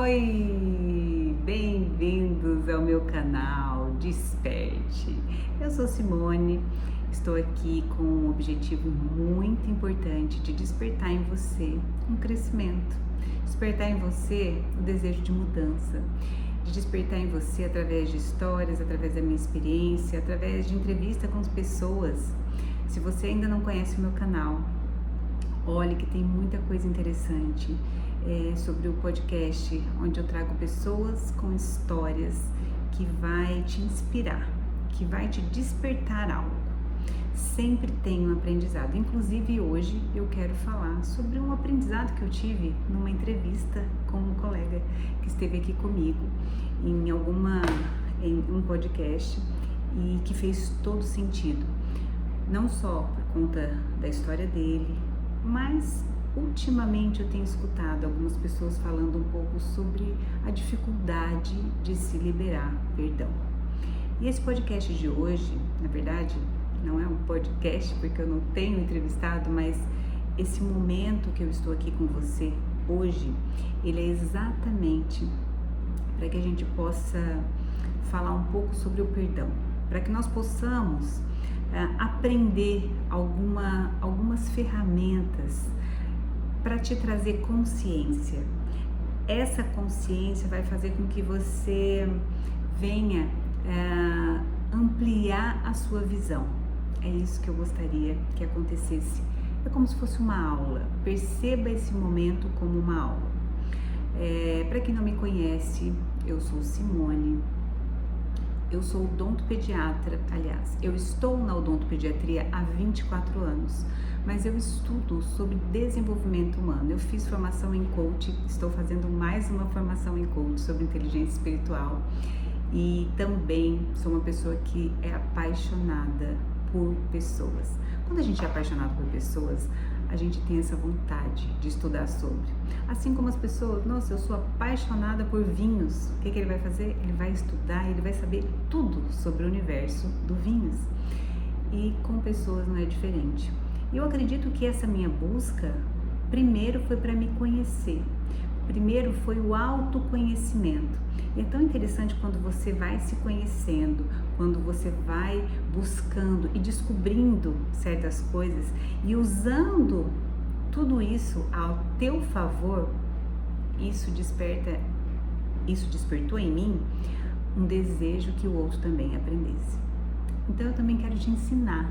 Oi, bem-vindos ao meu canal Desperte. Eu sou Simone, estou aqui com um objetivo muito importante de despertar em você um crescimento, despertar em você o desejo de mudança, de despertar em você através de histórias, através da minha experiência, através de entrevista com as pessoas. Se você ainda não conhece o meu canal, olhe que tem muita coisa interessante sobre o podcast, onde eu trago pessoas com histórias que vai te inspirar, que vai te despertar algo. Sempre tem um aprendizado. Inclusive hoje eu quero falar sobre um aprendizado que eu tive numa entrevista com um colega que esteve aqui comigo em um podcast e que fez todo sentido. Não só por conta da história dele, mas ultimamente eu tenho escutado algumas pessoas falando um pouco sobre a dificuldade de se liberar perdão. E esse podcast de hoje, na verdade, não é um podcast porque eu não tenho entrevistado, mas esse momento que eu estou aqui com você hoje, ele é exatamente para que a gente possa falar um pouco sobre o perdão, para que nós possamos aprender algumas ferramentas para te trazer consciência. Essa consciência vai fazer com que você venha ampliar a sua visão. É isso que eu gostaria que acontecesse. É como se fosse uma aula. Perceba esse momento como uma aula. Para quem não me conhece, eu sou Simone. Eu sou odontopediatra, aliás, eu estou na odontopediatria há 24 anos, mas eu estudo sobre desenvolvimento humano. Eu fiz formação em coaching, estou fazendo mais uma formação em coaching sobre inteligência espiritual e também sou uma pessoa que é apaixonada por pessoas. Quando a gente é apaixonado por pessoas, a gente tem essa vontade de estudar sobre. Assim como as pessoas, nossa, eu sou apaixonada por vinhos. O que ele vai fazer? Ele vai estudar, ele vai saber tudo sobre o universo do vinhos. E com pessoas não é diferente. Eu acredito que essa minha busca, primeiro foi para me conhecer. Primeiro foi o autoconhecimento. E é tão interessante quando você vai se conhecendo, quando você vai buscando e descobrindo certas coisas e usando tudo isso ao teu favor, isso despertou em mim um desejo que o outro também aprendesse. Então eu também quero te ensinar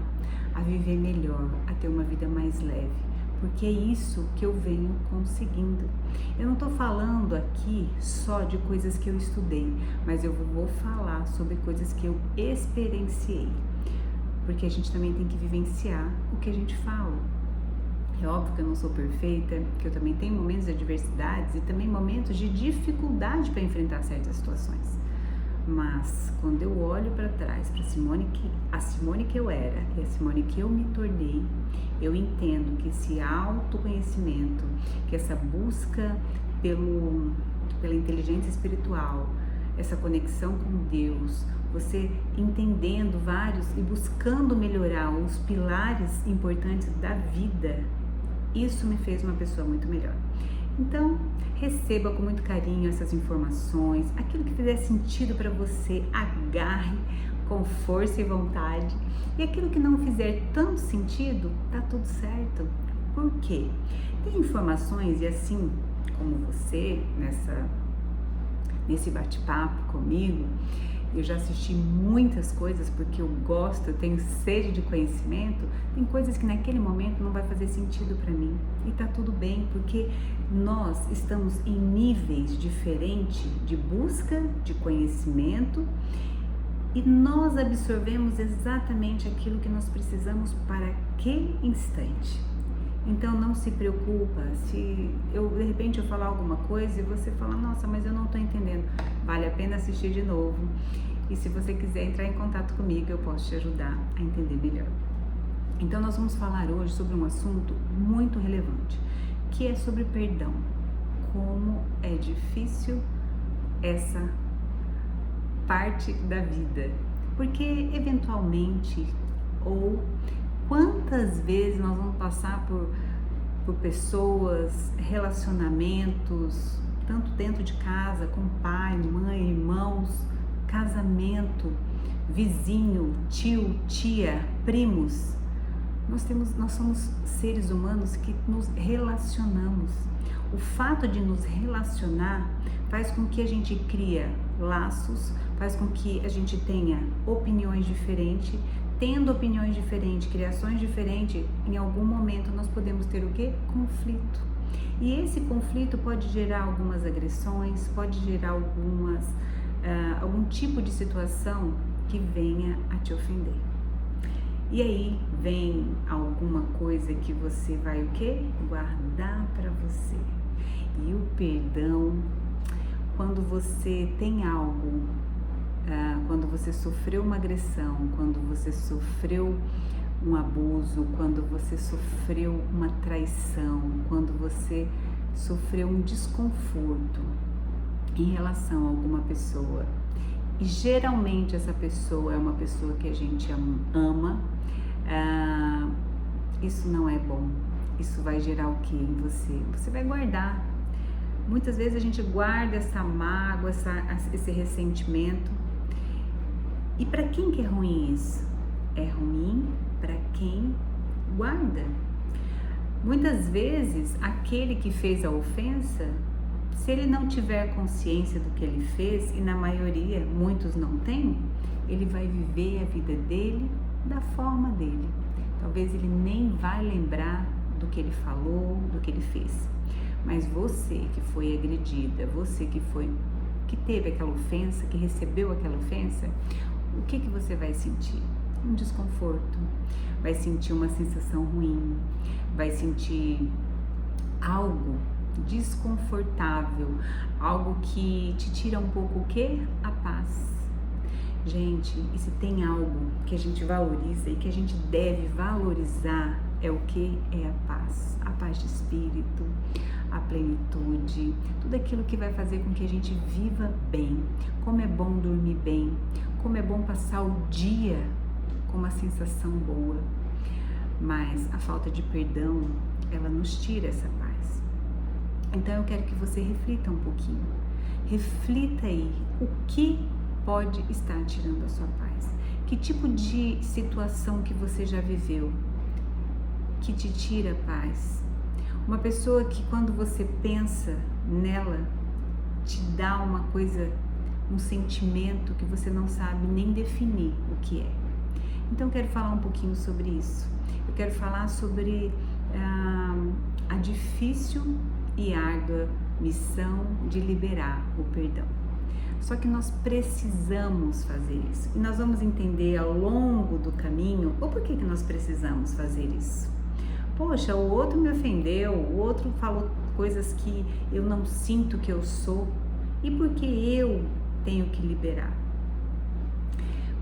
a viver melhor, a ter uma vida mais leve, porque é isso que eu venho conseguindo. Eu não estou falando aqui só de coisas que eu estudei, mas eu vou falar sobre coisas que eu experienciei, porque a gente também tem que vivenciar o que a gente fala. É óbvio que eu não sou perfeita, que eu também tenho momentos de adversidades e também momentos de dificuldade para enfrentar certas situações. Mas quando eu olho para trás, para a Simone que eu era e a Simone que eu me tornei, eu entendo que esse autoconhecimento, que essa busca pela inteligência espiritual, essa conexão com Deus, você entendendo vários e buscando melhorar os pilares importantes da vida, isso me fez uma pessoa muito melhor. Então, receba com muito carinho essas informações, aquilo que fizer sentido para você, agarre com força e vontade, e aquilo que não fizer tanto sentido, tá tudo certo. Por quê? Tem informações, e assim como você, nesse bate-papo comigo, eu já assisti muitas coisas porque eu gosto, eu tenho sede de conhecimento. Tem coisas que naquele momento não vai fazer sentido para mim e tá tudo bem, porque nós estamos em níveis diferentes de busca de conhecimento e nós absorvemos exatamente aquilo que nós precisamos para aquele instante. Então não se preocupa se de repente eu falar alguma coisa e você fala, nossa, mas eu não estou entendendo. Vale a pena assistir de novo. E se você quiser entrar em contato comigo, eu posso te ajudar a entender melhor. Então nós vamos falar hoje sobre um assunto muito relevante, que é sobre perdão. Como é difícil essa parte da vida. Porque eventualmente, ou quantas vezes nós vamos passar por pessoas, relacionamentos tanto dentro de casa, com pai, mãe, irmãos, casamento, vizinho, tio, tia, primos. Nós somos seres humanos que nos relacionamos. O fato de nos relacionar faz com que a gente cria laços, faz com que a gente tenha opiniões diferentes. Tendo opiniões diferentes, criações diferentes, em algum momento nós podemos ter o quê? Conflito. E esse conflito pode gerar algumas agressões, pode gerar algum tipo de situação que venha a te ofender. E aí vem alguma coisa que você vai o quê? Guardar para você. E o perdão, quando você tem algo, quando você sofreu uma agressão, quando você sofreu um abuso, quando você sofreu uma traição, quando você sofreu um desconforto em relação a alguma pessoa, e geralmente essa pessoa é uma pessoa que a gente ama, isso não é bom. Isso vai gerar o que em você? Você vai guardar. Muitas vezes a gente guarda essa mágoa, esse ressentimento. E para quem que é ruim isso? É ruim para quem guarda. Muitas vezes aquele que fez a ofensa, se ele não tiver consciência do que ele fez, e na maioria muitos não têm, ele vai viver a vida dele da forma dele. Talvez ele nem vai lembrar do que ele falou, do que ele fez. Mas você que foi agredida, você que teve aquela ofensa, que recebeu aquela ofensa, o que você vai sentir? Um desconforto, vai sentir uma sensação ruim, vai sentir algo desconfortável, algo que te tira um pouco o quê? A paz. Gente, e se tem algo que a gente valoriza e que a gente deve valorizar, é o que? É a paz de espírito, a plenitude, tudo aquilo que vai fazer com que a gente viva bem. Como é bom dormir bem, como é bom passar o dia com uma sensação boa. Mas a falta de perdão, ela nos tira essa paz. Então eu quero que você reflita um pouquinho. Reflita aí o que pode estar tirando a sua paz. Que tipo de situação que você já viveu que te tira a paz? Uma pessoa que quando você pensa nela, te dá uma coisa, um sentimento que você não sabe nem definir o que é. Então eu quero falar um pouquinho sobre isso. Eu quero falar sobre a difícil e árdua missão de liberar o perdão. Só que nós precisamos fazer isso. E nós vamos entender ao longo do caminho o porquê que nós precisamos fazer isso. Poxa, o outro me ofendeu, o outro falou coisas que eu não sinto que eu sou. E por que eu tenho que liberar?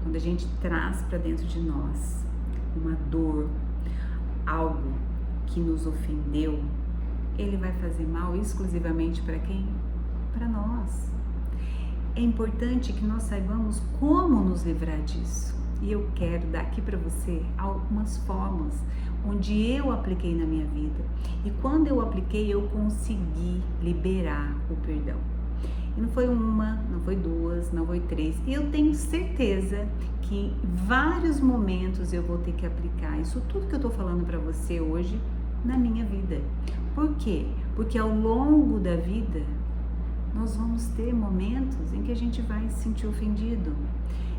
Quando a gente traz para dentro de nós uma dor, algo que nos ofendeu, ele vai fazer mal exclusivamente para quem? Para nós. É importante que nós saibamos como nos livrar disso. E eu quero dar aqui para você algumas formas onde eu apliquei na minha vida. E quando eu apliquei, eu consegui liberar o perdão. E não foi uma, não foi duas, não foi três. E eu tenho certeza que em vários momentos eu vou ter que aplicar isso tudo que eu tô falando para você hoje na minha vida. Por quê? Porque ao longo da vida nós vamos ter momentos em que a gente vai se sentir ofendido.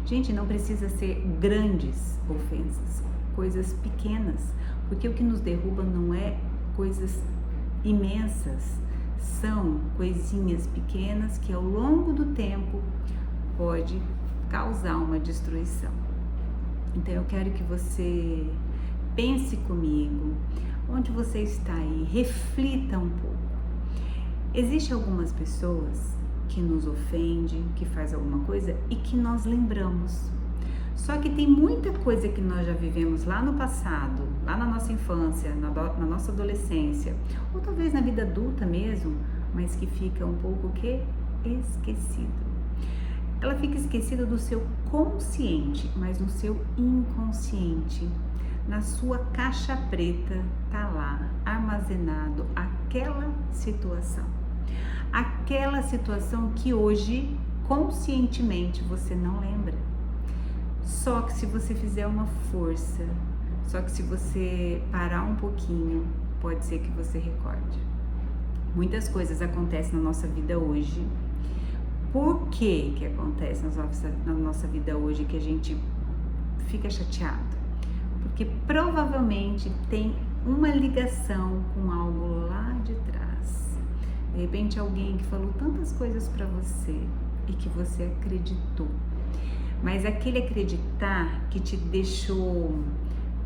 Gente, não precisa ser grandes ofensas, coisas pequenas, porque o que nos derruba não é coisas imensas, são coisinhas pequenas que ao longo do tempo pode causar uma destruição. Então eu quero que você pense comigo, onde você está aí, reflita um pouco. Existem algumas pessoas que nos ofendem, que faz alguma coisa e que nós lembramos. Só que tem muita coisa que nós já vivemos lá no passado, lá na nossa infância, na nossa adolescência, ou talvez na vida adulta mesmo, mas que fica um pouco o quê? Esquecido. Ela fica esquecida do seu consciente, mas no seu inconsciente, na sua caixa preta, tá lá armazenado aquela situação. aquela situação que hoje conscientemente você não lembra. Só que se você fizer uma força, só que se você parar um pouquinho, pode ser que você recorde. Muitas coisas acontecem na nossa vida hoje. Por que que acontece na nossa vida hoje que a gente fica chateado? Porque provavelmente tem uma ligação com algo lá de trás. De repente alguém que falou tantas coisas para você e que você acreditou. Mas aquele acreditar que te deixou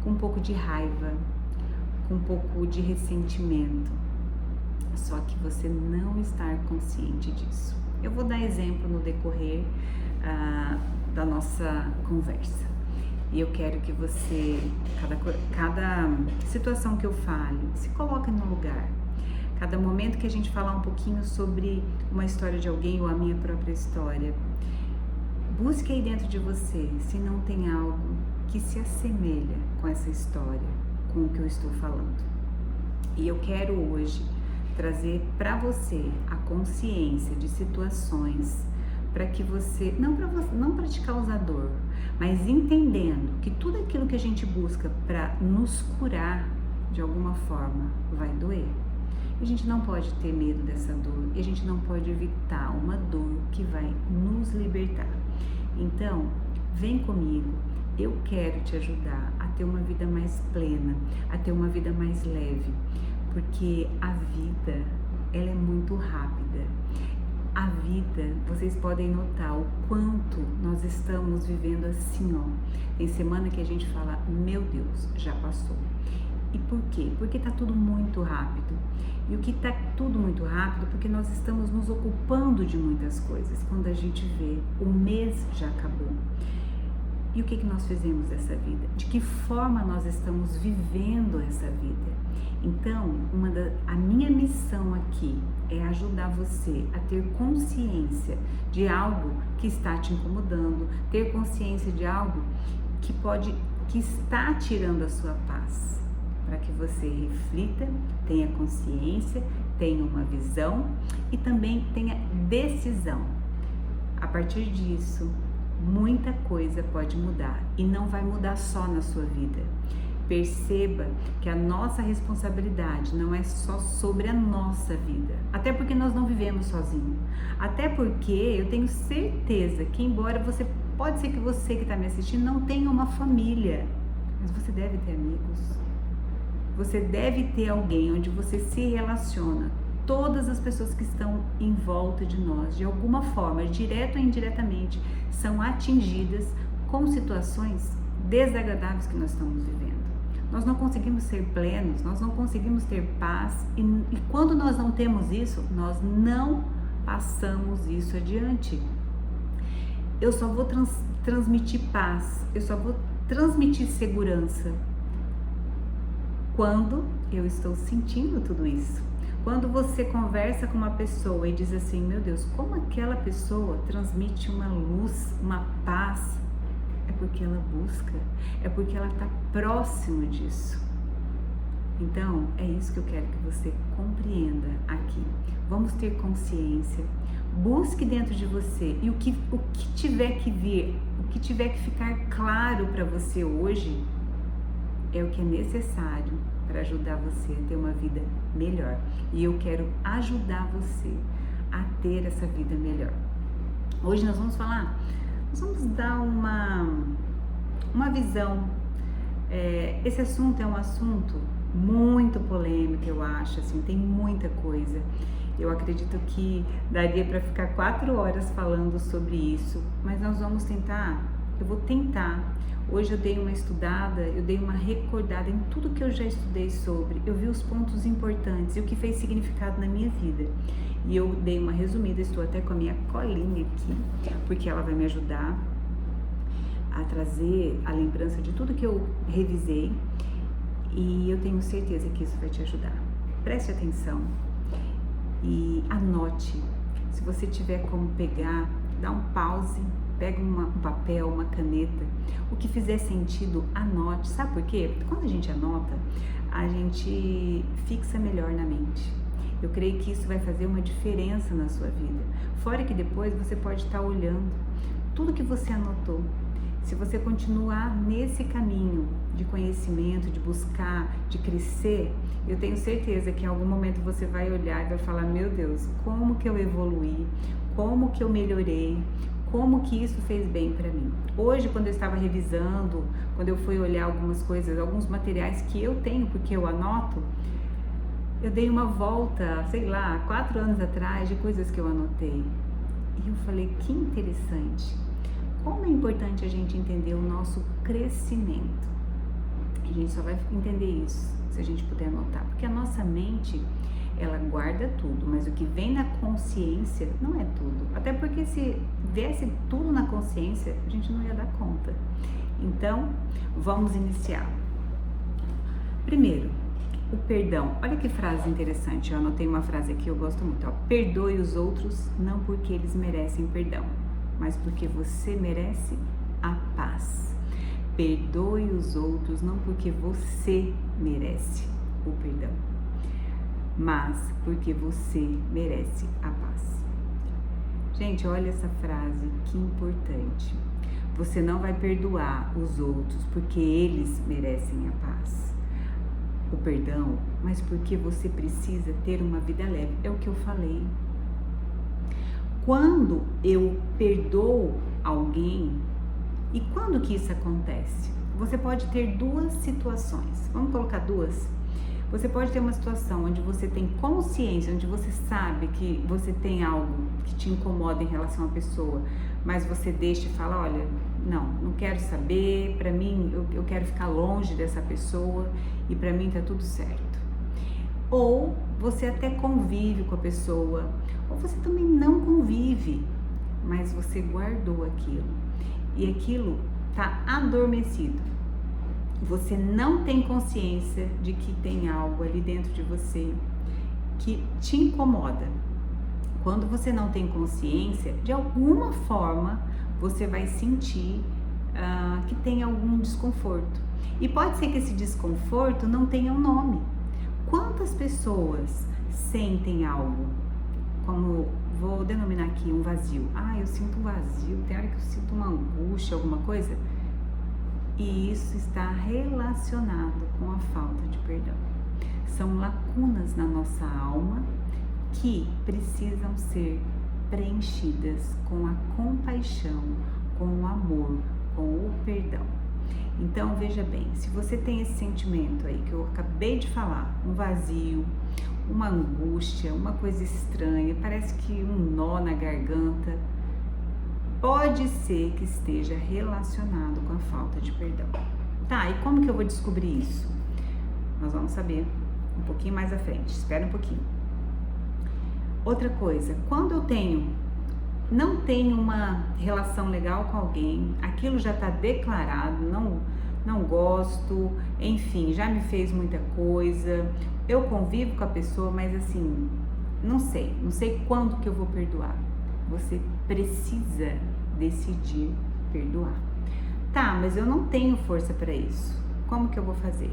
com um pouco de raiva, com um pouco de ressentimento. Só que você não está consciente disso. Eu vou dar exemplo no decorrer da nossa conversa. E eu quero que você, cada situação que eu fale, se coloque no lugar. Cada momento que a gente falar um pouquinho sobre uma história de alguém ou a minha própria história, busque aí dentro de você se não tem algo que se assemelha com essa história, com o que eu estou falando. E eu quero hoje trazer para você a consciência de situações para que você, não para te causar dor, mas entendendo que tudo aquilo que a gente busca para nos curar de alguma forma vai doer. A gente não pode ter medo dessa dor e a gente não pode evitar uma dor que vai nos libertar. Então, vem comigo, eu quero te ajudar a ter uma vida mais plena, a ter uma vida mais leve, porque a vida, ela é muito rápida. A vida, vocês podem notar o quanto nós estamos vivendo assim, ó. Tem semana que a gente fala, meu Deus, já passou. E por quê? Porque tá tudo muito rápido. E o que tá tudo muito rápido, porque nós estamos nos ocupando de muitas coisas. Quando a gente vê, o mês já acabou. E o que nós fizemos dessa vida? De que forma nós estamos vivendo essa vida? Então, a minha missão aqui é ajudar você a ter consciência de algo que está te incomodando, ter consciência de algo que está tirando a sua paz, para que você reflita, tenha consciência, tenha uma visão e também tenha decisão. A partir disso, muita coisa pode mudar e não vai mudar só na sua vida. Perceba que a nossa responsabilidade não é só sobre a nossa vida, até porque nós não vivemos sozinhos, até porque eu tenho certeza que embora pode ser que você que está me assistindo não tenha uma família, mas você deve ter amigos, você deve ter alguém onde você se relaciona. Todas as pessoas que estão em volta de nós, de alguma forma, direto ou indiretamente, são atingidas com situações desagradáveis que nós estamos vivendo. Nós não conseguimos ser plenos, nós não conseguimos ter paz e quando nós não temos isso, nós não passamos isso adiante. Eu só vou transmitir paz, eu só vou transmitir segurança quando eu estou sentindo tudo isso. Quando você conversa com uma pessoa e diz assim, meu Deus, como aquela pessoa transmite uma luz, uma paz, é porque ela busca, é porque ela está próxima disso. Então, é isso que eu quero que você compreenda aqui. Vamos ter consciência, busque dentro de você e o que tiver que vir, o que tiver que ficar claro para você hoje, é o que é necessário para ajudar você a ter uma vida melhor. E eu quero ajudar você a ter essa vida melhor. Hoje nós vamos dar uma visão. Esse assunto é um assunto muito polêmico, eu acho, assim, tem muita coisa. Eu acredito que daria para ficar 4 horas falando sobre isso, mas nós vamos tentar, eu vou tentar. Hoje eu dei uma estudada, eu dei uma recordada em tudo que eu já estudei sobre, eu vi os pontos importantes e o que fez significado na minha vida. E eu dei uma resumida, estou até com a minha colinha aqui, porque ela vai me ajudar a trazer a lembrança de tudo que eu revisei e eu tenho certeza que isso vai te ajudar. Preste atenção e anote. Se você tiver como pegar, dá um pause, pega um papel, uma caneta, o que fizer sentido, anote. Sabe por quê? Quando a gente anota, a gente fixa melhor na mente. Eu creio que isso vai fazer uma diferença na sua vida. Fora que depois você pode estar olhando tudo que você anotou. Se você continuar nesse caminho de conhecimento, de buscar, de crescer, eu tenho certeza que em algum momento você vai olhar e vai falar: meu Deus, como que eu evoluí, como que eu melhorei, como que isso fez bem para mim. Hoje, quando eu estava revisando, quando eu fui olhar algumas coisas, alguns materiais que eu tenho, porque eu anoto, eu dei uma volta, sei lá, 4 anos atrás, de coisas que eu anotei. E eu falei: que interessante. Como é importante a gente entender o nosso crescimento. A gente só vai entender isso se a gente puder anotar, porque a nossa mente, ela guarda tudo, mas o que vem na consciência não é tudo. Até porque se viesse tudo na consciência, a gente não ia dar conta. Então, vamos iniciar. Primeiro, o perdão. Olha que frase interessante, eu anotei uma frase aqui, eu gosto muito. Ó. Perdoe os outros não porque eles merecem perdão, mas porque você merece a paz. Perdoe os outros não porque você merece o perdão, mas porque você merece a paz. Gente, olha essa frase, que importante. Você não vai perdoar os outros porque eles merecem a paz, o perdão, mas porque você precisa ter uma vida leve. É o que eu falei. Quando eu perdoo alguém, e quando que isso acontece? Você pode ter duas situações. Vamos colocar duas? Você pode ter uma situação onde você tem consciência, onde você sabe que você tem algo que te incomoda em relação à pessoa, mas você deixa e fala: olha, não quero saber, pra mim, eu quero ficar longe dessa pessoa e pra mim tá tudo certo. Ou você até convive com a pessoa, ou você também não convive, mas você guardou aquilo e aquilo tá adormecido. Você não tem consciência de que tem algo ali dentro de você que te incomoda. Quando você não tem consciência, de alguma forma você vai sentir que tem algum desconforto. E pode ser que esse desconforto não tenha um nome. Quantas pessoas sentem algo, como vou denominar aqui, um vazio? Eu sinto um vazio, tem hora que eu sinto uma angústia, alguma coisa. E isso está relacionado com a falta de perdão. São lacunas na nossa alma que precisam ser preenchidas com a compaixão, com o amor, com o perdão. Então, veja bem, se você tem esse sentimento aí que eu acabei de falar, um vazio, uma angústia, uma coisa estranha, parece que um nó na garganta, pode ser que esteja relacionado com a falta de perdão. Tá, e como que eu vou descobrir isso? Nós vamos saber um pouquinho mais à frente, espera um pouquinho. Outra coisa, quando eu não tenho uma relação legal com alguém, aquilo já está declarado, não gosto, enfim, já me fez muita coisa, eu convivo com a pessoa, mas assim, não sei quando que eu vou perdoar. Você precisa decidir perdoar. Tá, mas eu não tenho força para isso. Como que eu vou fazer?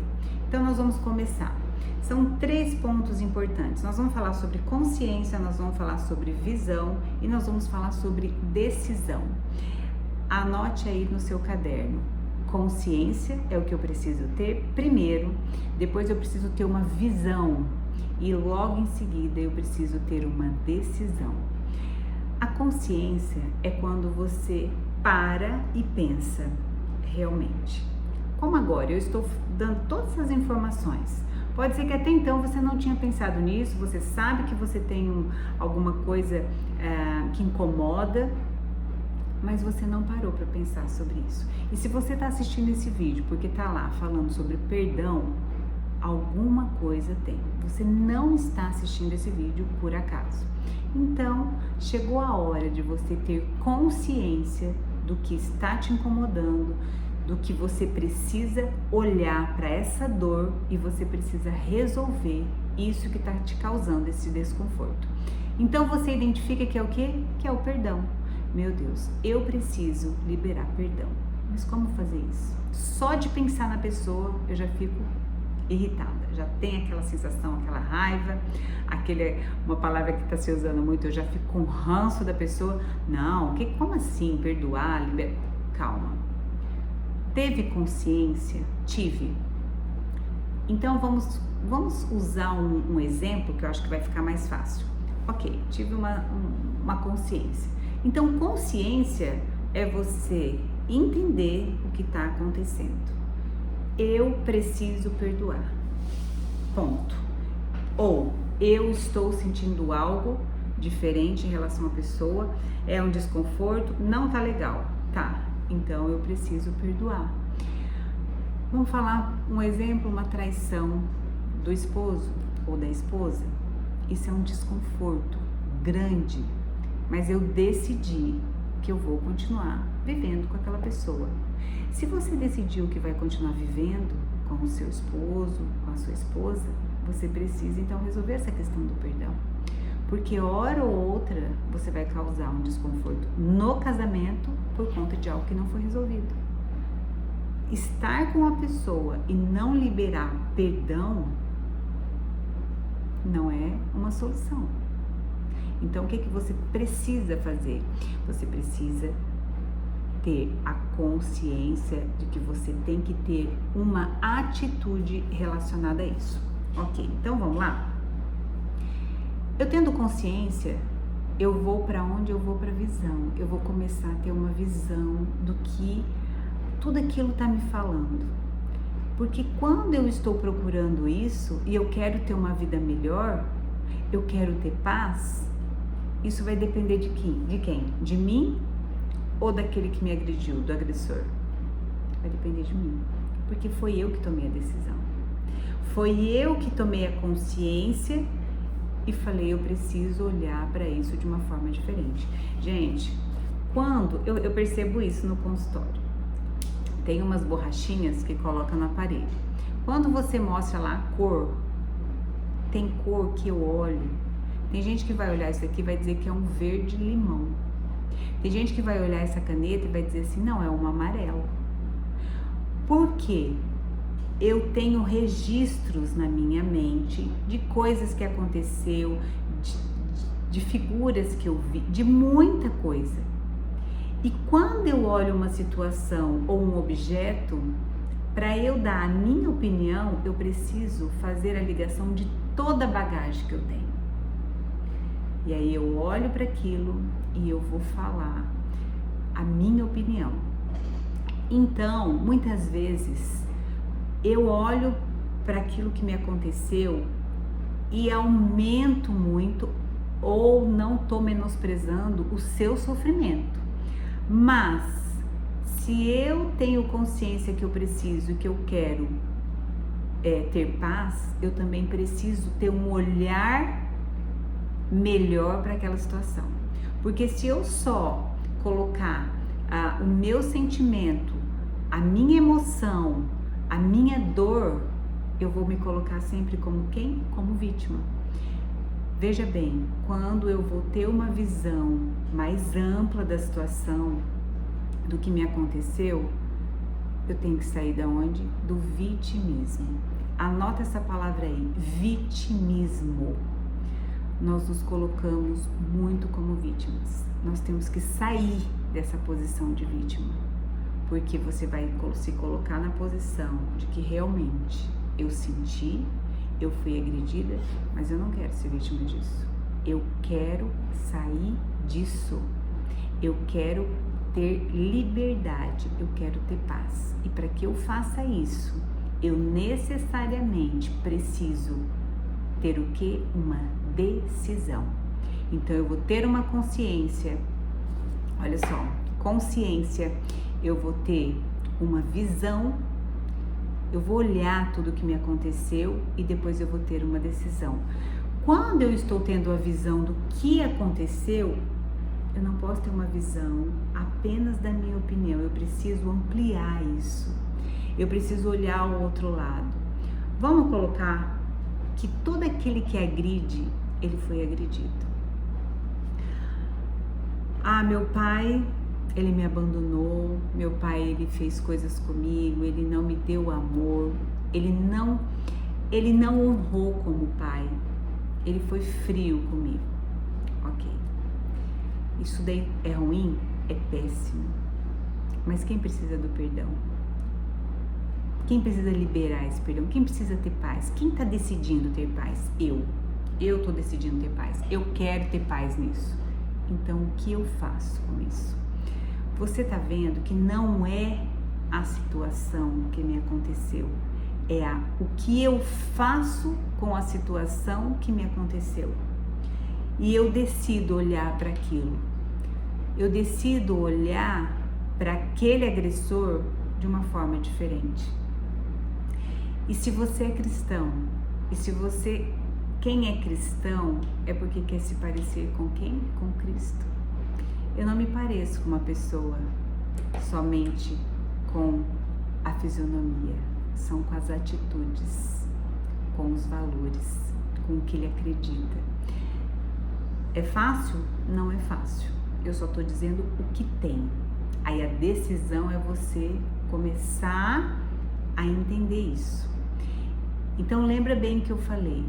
Então nós vamos começar. São 3 pontos importantes. Nós vamos falar sobre consciência, nós vamos falar sobre visão e nós vamos falar sobre decisão. Anote aí no seu caderno. Consciência é o que eu preciso ter primeiro, depois eu preciso ter uma visão e logo em seguida eu preciso ter uma decisão. A consciência é quando você para e pensa realmente. Como agora eu estou dando todas as informações, pode ser que até então você não tinha pensado nisso, você sabe que você tem alguma coisa que incomoda, mas você não parou para pensar sobre isso. E se você está assistindo esse vídeo porque está lá falando sobre perdão, alguma coisa tem. Você não está assistindo esse vídeo por acaso. Então, chegou a hora de você ter consciência do que está te incomodando, do que você precisa olhar para essa dor e você precisa resolver isso que está te causando esse desconforto. Então, você identifica que é o quê? Que é o perdão. Meu Deus, eu preciso liberar perdão. Mas como fazer isso? Só de pensar na pessoa, eu já fico irritada, já tem aquela sensação, aquela raiva, uma palavra que está se usando muito, eu já fico com ranço da pessoa. Não, como assim perdoar, liberar? Calma. Teve consciência? Tive. Então vamos usar um exemplo que eu acho que vai ficar mais fácil. Ok, tive uma consciência. Então consciência é você entender o que está acontecendo. Eu preciso perdoar. Ponto. Ou eu estou sentindo algo diferente em relação à pessoa, é um desconforto, não tá legal. Tá, então eu preciso perdoar. Vamos falar um exemplo, uma traição do esposo ou da esposa. Isso é um desconforto grande, mas eu decidi que eu vou continuar vivendo com aquela pessoa. Se você decidiu que vai continuar vivendo com o seu esposo, com a sua esposa, você precisa então resolver essa questão do perdão. Porque hora ou outra você vai causar um desconforto no casamento por conta de algo que não foi resolvido. Estar com a pessoa e não liberar perdão não é uma solução. Então o que você precisa fazer? Você precisa ter a consciência de que você tem que ter uma atitude relacionada a isso. Ok, então vamos lá? Eu tendo consciência, eu vou para onde? Eu vou para a visão. Eu vou começar a ter uma visão do que tudo aquilo está me falando. Porque quando eu estou procurando isso e eu quero ter uma vida melhor, eu quero ter paz, isso vai depender de quem? De quem? De mim ou daquele que me agrediu, do agressor? Vai depender de mim, porque foi eu que tomei a decisão. Foi eu que tomei a consciência e falei, eu preciso olhar para isso de uma forma diferente. Gente, quando eu percebo isso no consultório, tem umas borrachinhas que coloca no aparelho. Quando você mostra lá a cor, tem cor que eu olho. Tem gente que vai olhar isso aqui e vai dizer que é um verde limão. Tem gente que vai olhar essa caneta e vai dizer assim, não, é um amarelo. Por quê? Eu tenho registros na minha mente de coisas que aconteceu, de figuras que eu vi, de muita coisa. E quando eu olho uma situação ou um objeto, para eu dar a minha opinião, eu preciso fazer a ligação de toda a bagagem que eu tenho. E aí eu olho para aquilo e eu vou falar a minha opinião. Então, muitas vezes, eu olho para aquilo que me aconteceu e aumento muito ou não estou menosprezando o seu sofrimento. Mas, se eu tenho consciência que eu preciso, que eu quero ter paz, eu também preciso ter um olhar melhor para aquela situação. Porque se eu só colocar o meu sentimento, a minha emoção, a minha dor, eu vou me colocar sempre como quem? Como vítima. Veja bem, quando eu vou ter uma visão mais ampla da situação, do que me aconteceu, eu tenho que sair da onde? Do vitimismo. Anota essa palavra aí, vitimismo. Nós nos colocamos muito como vítimas. Nós temos que sair dessa posição de vítima, porque você vai se colocar na posição de que realmente eu senti, eu fui agredida, mas eu não quero ser vítima disso. Eu quero sair disso. Eu quero ter liberdade, eu quero ter paz. E para que eu faça isso, eu necessariamente preciso ter o quê? Uma decisão. Então eu vou ter uma consciência, olha só, consciência, eu vou ter uma visão, eu vou olhar tudo que me aconteceu e depois eu vou ter uma decisão. Quando eu estou tendo a visão do que aconteceu, eu não posso ter uma visão apenas da minha opinião, eu preciso ampliar isso, eu preciso olhar o outro lado. Vamos colocar que todo aquele que agride, ele foi agredido. Ah, meu pai, ele me abandonou, meu pai, ele fez coisas comigo, ele não me deu amor, ele não ele não honrou como pai, ele foi frio comigo. Ok, isso daí é ruim? É péssimo. Mas quem precisa do perdão? Quem precisa liberar esse perdão? Quem precisa ter paz? Quem está decidindo ter paz? Eu estou decidindo ter paz. Eu quero ter paz nisso. Então, o que eu faço com isso? Você está vendo que não é a situação que me aconteceu, é o que eu faço com a situação que me aconteceu. E eu decido olhar para aquilo. Eu decido olhar para aquele agressor de uma forma diferente. E se você é cristão, quem é cristão é porque quer se parecer com quem? Com Cristo. Eu não me pareço com uma pessoa somente com a fisionomia, são com as atitudes, com os valores, com o que ele acredita. É fácil? Não é fácil. Eu só estou dizendo o que tem. Aí a decisão é você começar a entender isso. Então lembra bem que eu falei,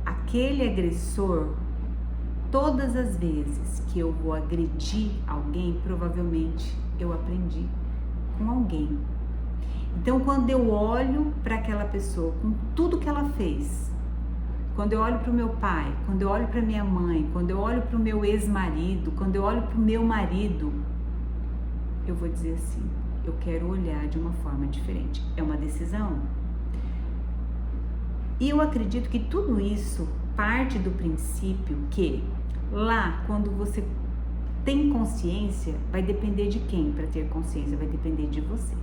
aquele agressor, todas as vezes que eu vou agredir alguém, provavelmente eu aprendi com alguém. Então quando eu olho para aquela pessoa, com tudo que ela fez, quando eu olho para o meu pai, quando eu olho para minha mãe, quando eu olho para o meu ex-marido, quando eu olho para o meu marido, eu vou dizer assim, eu quero olhar de uma forma diferente. É uma decisão. E eu acredito que tudo isso parte do princípio que lá, quando você tem consciência, vai depender de quem para ter consciência? Vai depender de você.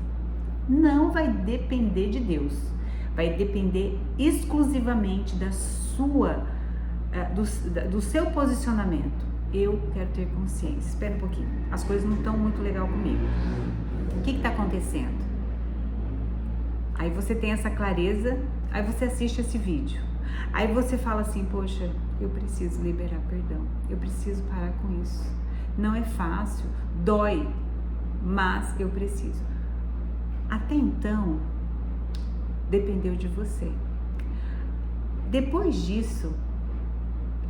Não vai depender de Deus. Vai depender exclusivamente da do seu posicionamento. Eu quero ter consciência. Espera um pouquinho. As coisas não estão muito legal comigo. O que está acontecendo? Aí você tem essa clareza, aí você assiste esse vídeo. Aí você fala assim, poxa, eu preciso liberar perdão. Eu preciso parar com isso. Não é fácil, dói, mas eu preciso. Até então, dependeu de você. Depois disso,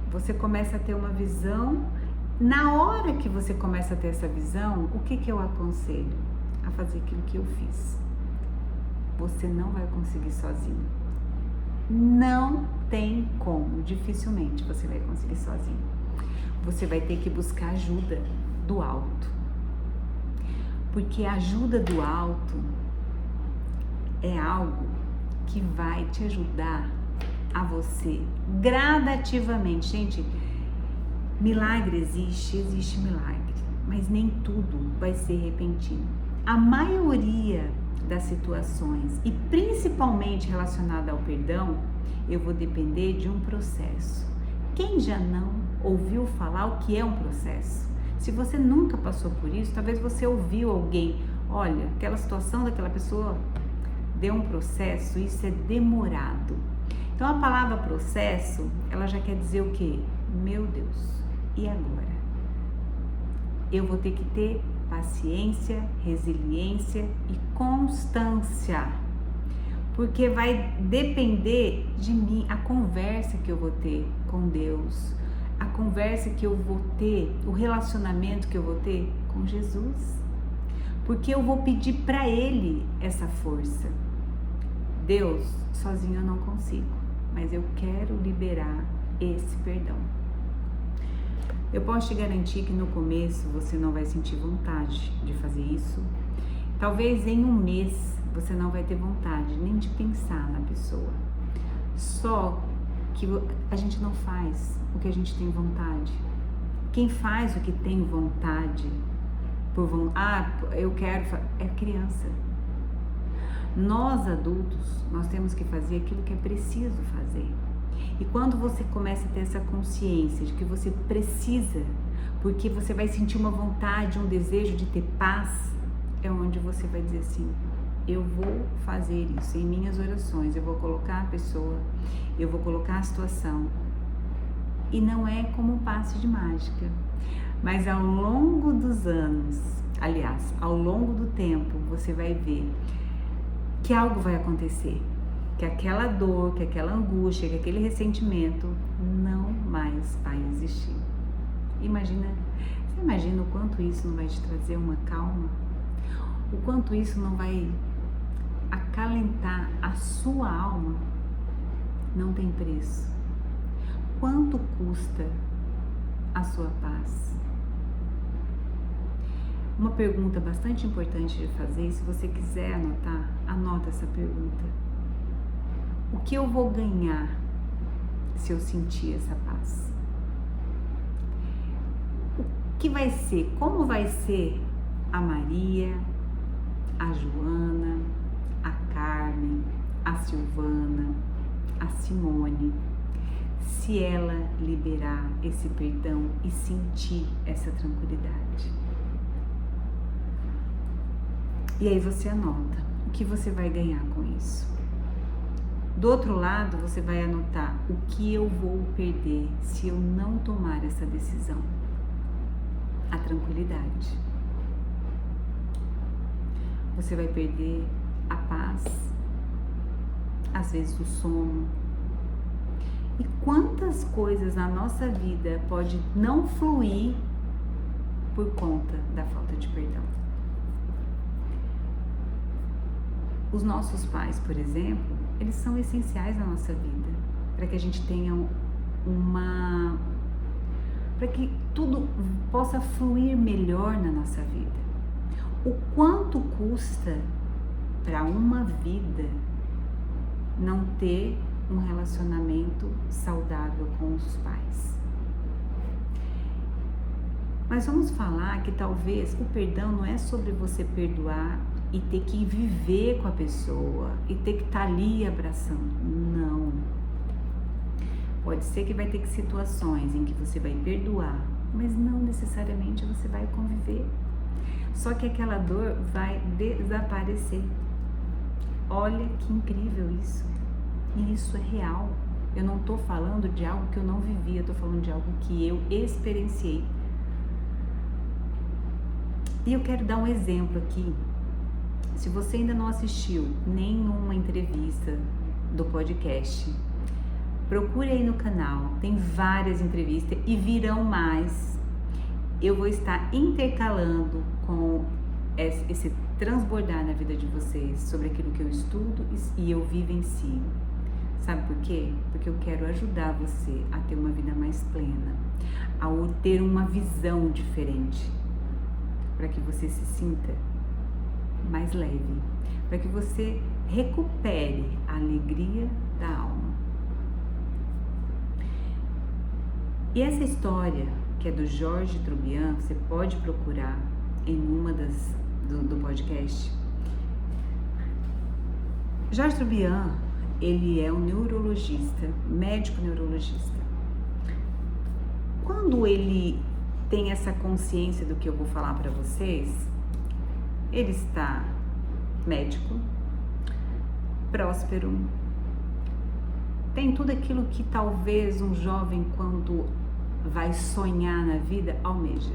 você começa a ter uma visão. Na hora que você começa a ter essa visão, o que eu aconselho? A fazer aquilo que eu fiz. Você não vai conseguir sozinho. Não tem como, dificilmente você vai conseguir sozinho. Você vai ter que buscar ajuda do alto. Porque a ajuda do alto é algo que vai te ajudar a você gradativamente. Gente, milagre existe milagre, mas nem tudo vai ser repentino. A maioria das situações, e principalmente relacionada ao perdão, eu vou depender de um processo. Quem já não ouviu falar o que é um processo? Se você nunca passou por isso, talvez você ouviu alguém, olha, aquela situação daquela pessoa deu um processo, isso é demorado. Então a palavra processo, ela já quer dizer o quê? Meu Deus, e agora? Eu vou ter que ter paciência, resiliência e constância, porque vai depender de mim, a conversa que eu vou ter com Deus, a conversa que eu vou ter, o relacionamento que eu vou ter com Jesus, porque eu vou pedir para Ele essa força. Deus, sozinho eu não consigo, mas eu quero liberar esse perdão. Eu posso te garantir que no começo você não vai sentir vontade de fazer isso. Talvez em um mês você não vai ter vontade nem de pensar na pessoa. Só que a gente não faz o que a gente tem vontade. Quem faz o que tem vontade, eu quero, é criança. Nós adultos, nós temos que fazer aquilo que é preciso fazer. E quando você começa a ter essa consciência de que você precisa, porque você vai sentir uma vontade, um desejo de ter paz, é onde você vai dizer assim, eu vou fazer isso em minhas orações, eu vou colocar a pessoa, eu vou colocar a situação. E não é como um passe de mágica, mas ao longo dos anos, aliás, ao longo do tempo, você vai ver que algo vai acontecer, que aquela dor, que aquela angústia, que aquele ressentimento não mais vai existir. Você imagina o quanto isso não vai te trazer uma calma? O quanto isso não vai acalentar a sua alma? Não tem preço. Quanto custa a sua paz? Uma pergunta bastante importante de fazer, e se você quiser anotar, anota essa pergunta. O que eu vou ganhar se eu sentir essa paz? O que vai ser? Como vai ser a Maria, a Joana, a Carmen, a Silvana, a Simone, se ela liberar esse perdão e sentir essa tranquilidade? E aí você anota o que você vai ganhar com isso. Do outro lado, você vai anotar o que eu vou perder se eu não tomar essa decisão. A tranquilidade. Você vai perder a paz, às vezes o sono. E quantas coisas na nossa vida pode não fluir por conta da falta de perdão? Os nossos pais, por exemplo, eles são essenciais na nossa vida, para que a gente tenha para que tudo possa fluir melhor na nossa vida. O quanto custa para uma vida não ter um relacionamento saudável com os pais? Mas vamos falar que talvez o perdão não é sobre você perdoar e ter que viver com a pessoa e ter que estar ali abraçando. Não. Pode ser que vai ter situações em que você vai perdoar, mas não necessariamente você vai conviver. Só que aquela dor vai desaparecer. Olha que incrível isso. E isso é real. Eu não estou falando de algo que eu não vivi, eu estou falando de algo que eu experienciei. E eu quero dar um exemplo aqui. Se você ainda não assistiu nenhuma entrevista do podcast, procure aí no canal, tem várias entrevistas e virão mais. Eu vou estar intercalando com esse transbordar na vida de vocês sobre aquilo que eu estudo e eu vivencio. Sabe por quê? Porque eu quero ajudar você a ter uma vida mais plena, a ter uma visão diferente, para que você se sinta mais leve, para que você recupere a alegria da alma. E essa história, que é do Jorge Trubian, você pode procurar em uma do podcast. Jorge Trubian, ele é um neurologista, médico neurologista. Quando ele tem essa consciência do que eu vou falar para vocês, ele está médico, próspero, tem tudo aquilo que talvez um jovem, quando vai sonhar na vida, almeja.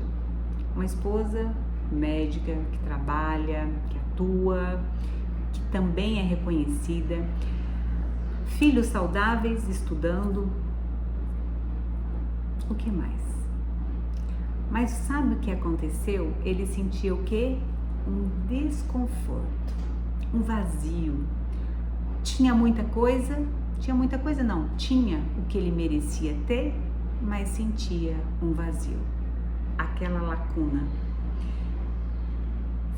Uma esposa médica que trabalha, que atua, que também é reconhecida, filhos saudáveis, estudando. O que mais? Mas sabe o que aconteceu? Ele sentia o quê? Um desconforto, um vazio. Tinha muita coisa não, tinha o que ele merecia ter, mas sentia um vazio, aquela lacuna.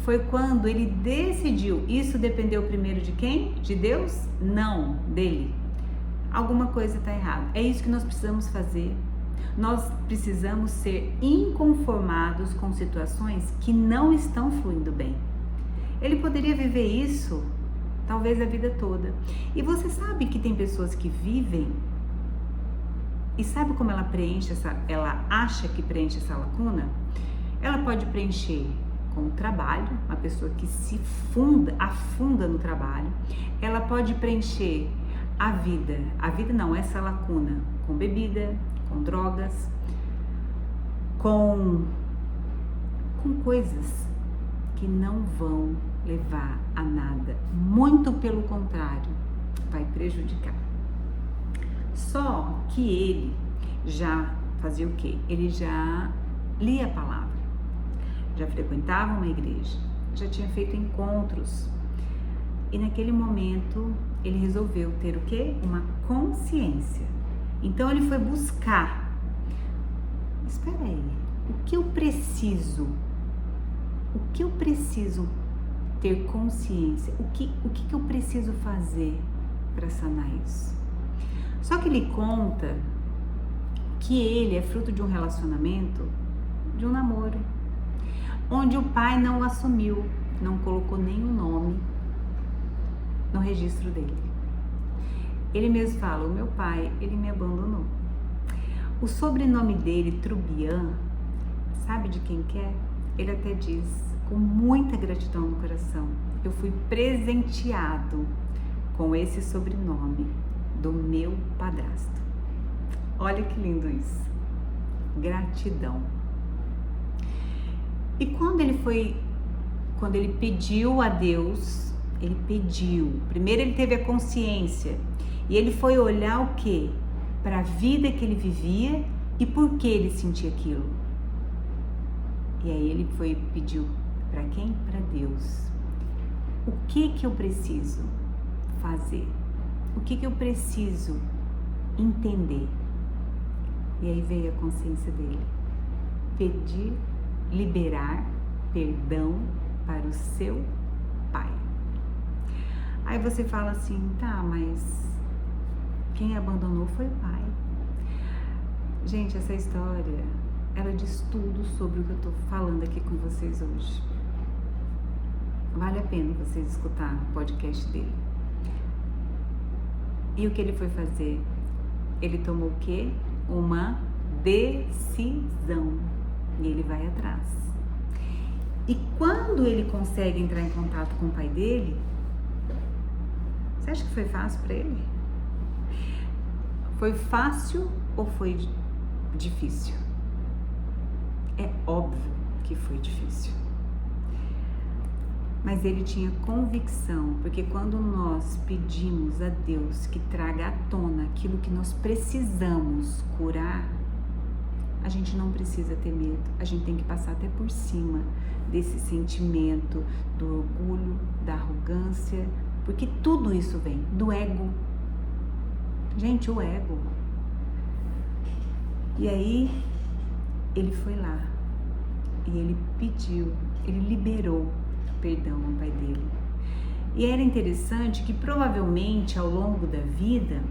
Foi quando ele decidiu, isso dependeu primeiro de quem? De Deus? Não, dele. Alguma coisa está errada. É isso que nós precisamos fazer. Nós precisamos ser inconformados com situações que não estão fluindo bem. Ele poderia viver isso, talvez a vida toda. E você sabe que tem pessoas que vivem e sabe como ela preenche ela acha que preenche essa lacuna? Ela pode preencher com o trabalho, uma pessoa que se afunda no trabalho. Ela pode preencher a vida não, essa lacuna, com bebida, com drogas, com coisas que não vão levar a nada. Muito pelo contrário, vai prejudicar. Só que ele já fazia o quê? Ele já lia a palavra, já frequentava uma igreja, já tinha feito encontros. E naquele momento ele resolveu ter o quê? Uma consciência. Então ele foi buscar. Espera aí, o que eu preciso? O que eu preciso ter consciência? O que eu preciso fazer para sanar isso? Só que ele conta que ele é fruto de um relacionamento, de um namoro, onde o pai não o assumiu, não colocou nenhum nome no registro dele. Ele mesmo fala, o meu pai, ele me abandonou. O sobrenome dele, Trubian, sabe de quem que é? Ele até diz, com muita gratidão no coração, eu fui presenteado com esse sobrenome do meu padrasto. Olha que lindo isso. Gratidão. E quando ele pediu a Deus, primeiro ele teve a consciência e ele foi olhar o quê? Para a vida que ele vivia e por que ele sentia aquilo. E aí ele pediu para quem? Para Deus. O que eu preciso fazer? O que eu preciso entender? E aí veio a consciência dele. Pedir, liberar perdão para o seu pai. Aí você fala assim, tá, mas quem abandonou foi o pai. Gente, essa história, ela diz tudo sobre o que eu tô falando aqui com vocês hoje. Vale a pena vocês escutar o podcast dele. E o que ele foi fazer? Ele tomou o quê? Uma decisão. E ele vai atrás. E quando ele consegue entrar em contato com o pai dele, você acha que foi fácil para ele? Foi fácil ou foi difícil? É óbvio que foi difícil. Mas ele tinha convicção, porque quando nós pedimos a Deus que traga à tona aquilo que nós precisamos curar, a gente não precisa ter medo, a gente tem que passar até por cima desse sentimento, do orgulho, da arrogância, porque tudo isso vem do ego. Gente, o ego. E aí, ele foi lá e ele pediu, ele liberou perdão ao pai dele. E era interessante que provavelmente ao longo da vida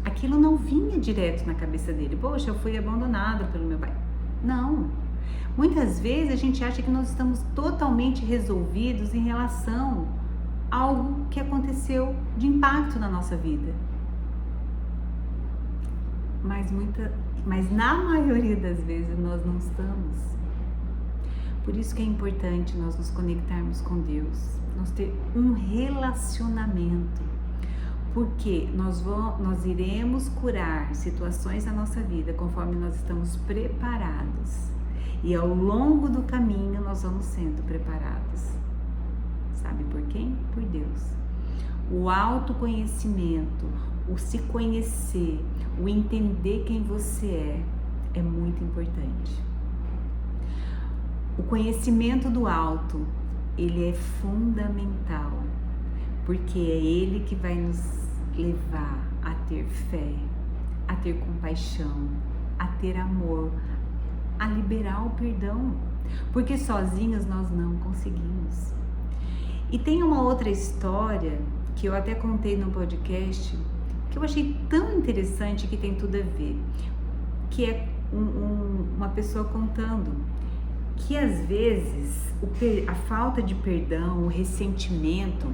aquilo não vinha direto na cabeça dele. Poxa, eu fui abandonado pelo meu pai. Não. Muitas vezes a gente acha que nós estamos totalmente resolvidos em relação a algo que aconteceu de impacto na nossa vida. Mas na maioria das vezes nós não estamos. Por isso que é importante nós nos conectarmos com Deus, nós ter um relacionamento, porque nós iremos curar situações na nossa vida conforme nós estamos preparados, e ao longo do caminho nós vamos sendo preparados. Sabe por quem? Por Deus. O autoconhecimento, o se conhecer, o entender quem você é muito importante. O conhecimento do alto, ele é fundamental, porque é ele que vai nos levar a ter fé, a ter compaixão, a ter amor, a liberar o perdão, porque sozinhos nós não conseguimos. E tem uma outra história que eu até contei no podcast, que eu achei tão interessante que tem tudo a ver, que é uma pessoa contando que às vezes a falta de perdão, o ressentimento,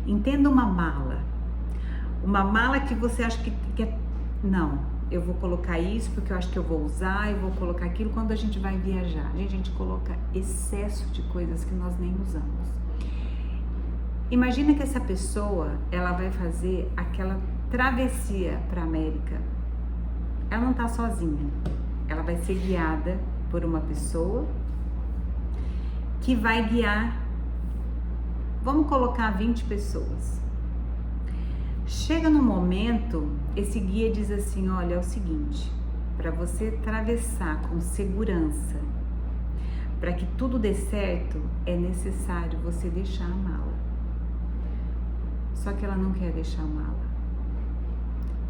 entenda uma mala que você acha que é, não, eu vou colocar isso porque eu acho que eu vou usar, eu vou colocar aquilo. Quando a gente vai viajar, a gente coloca excesso de coisas que nós nem usamos. Imagina que essa pessoa, ela vai fazer aquela travessia para a América. Ela não está sozinha, ela vai ser guiada por uma pessoa que vai guiar, vamos colocar 20 pessoas. Chega no momento, esse guia diz assim: olha, é o seguinte, para você atravessar com segurança, para que tudo dê certo, é necessário você deixar a mala. Só que ela não quer deixar a mala.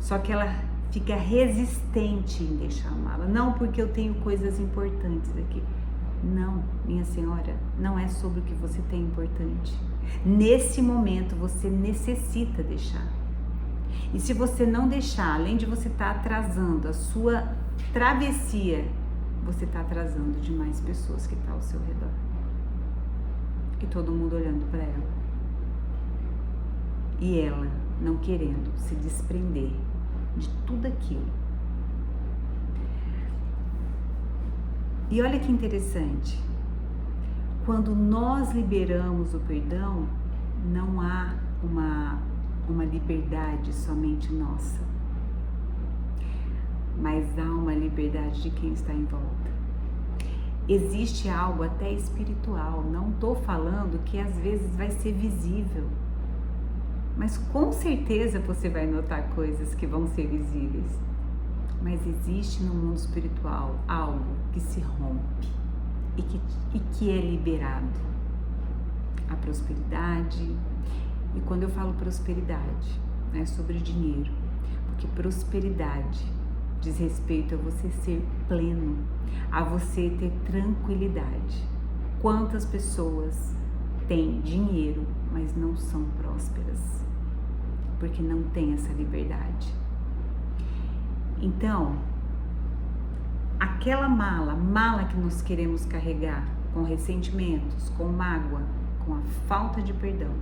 Só que ela fica resistente em deixar a mala. Não porque eu tenho coisas importantes aqui. Não, minha senhora, não é sobre o que você tem importante. Nesse momento você necessita deixar. E se você não deixar, além de você estar atrasando a sua travessia, você está atrasando demais pessoas que estão ao seu redor. E todo mundo olhando para ela. E ela não querendo se desprender de tudo aquilo. E olha que interessante. Quando nós liberamos o perdão, não há uma liberdade somente nossa, mas há uma liberdade de quem está em volta. Existe algo até espiritual, não estou falando que às vezes vai ser visível, mas com certeza você vai notar coisas que vão ser visíveis. Mas existe no mundo espiritual algo que se rompe e que é liberado. A prosperidade. E quando eu falo prosperidade, não é sobre dinheiro, porque prosperidade diz respeito a você ser pleno, a você ter tranquilidade. Quantas pessoas têm dinheiro, mas não são prósperas, porque não têm essa liberdade. Então, aquela mala que nós queremos carregar com ressentimentos, com mágoa, com a falta de perdão,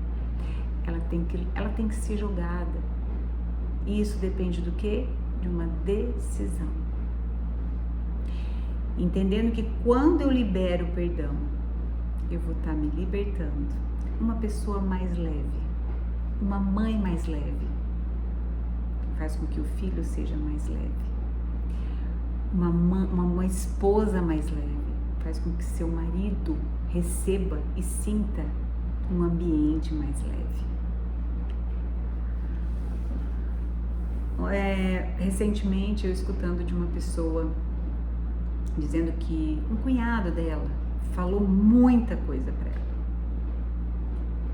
ela tem que ser jogada. E isso depende do quê? De uma decisão. Entendendo que quando eu libero o perdão, eu vou estar me libertando. Uma pessoa mais leve, uma mãe mais leve, faz com que o filho seja mais leve. Uma esposa mais leve, faz com que seu marido receba e sinta um ambiente mais leve. Recentemente eu escutando de uma pessoa dizendo que um cunhado dela falou muita coisa para ela,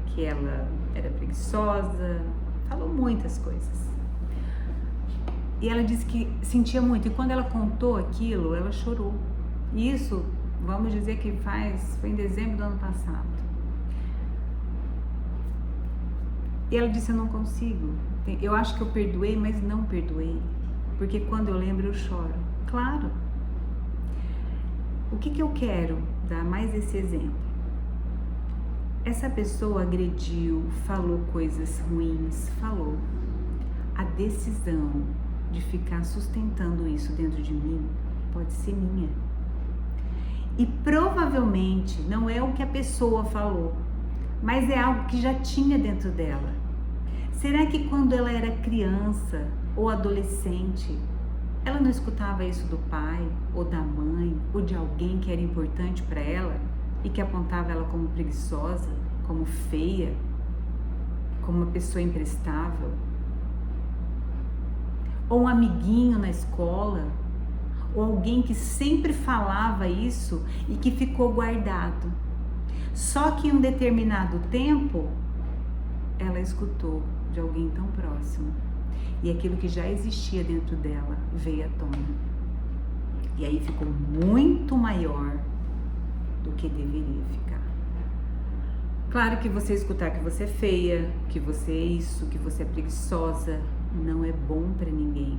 que ela era preguiçosa, falou muitas coisas. E ela disse que sentia muito, e quando ela contou aquilo, ela chorou. E isso, vamos dizer que foi em dezembro do ano passado. E ela disse: eu não consigo. Eu acho que eu perdoei, mas não perdoei. Porque quando eu lembro, eu choro. Claro. O que eu quero dar mais esse exemplo? Essa pessoa agrediu, falou coisas ruins, falou. A decisão de ficar sustentando isso dentro de mim pode ser minha. E provavelmente não é o que a pessoa falou, mas é algo que já tinha dentro dela. Será que quando ela era criança ou adolescente, ela não escutava isso do pai, ou da mãe, ou de alguém que era importante para ela e que apontava ela como preguiçosa, como feia, como uma pessoa imprestável? Ou um amiguinho na escola, ou alguém que sempre falava isso e que ficou guardado. Só que em um determinado tempo, ela escutou de alguém tão próximo, e aquilo que já existia dentro dela veio à tona, e aí ficou muito maior do que deveria ficar. Claro que você escutar que você é feia, que você é isso, que você é preguiçosa, não é bom para ninguém,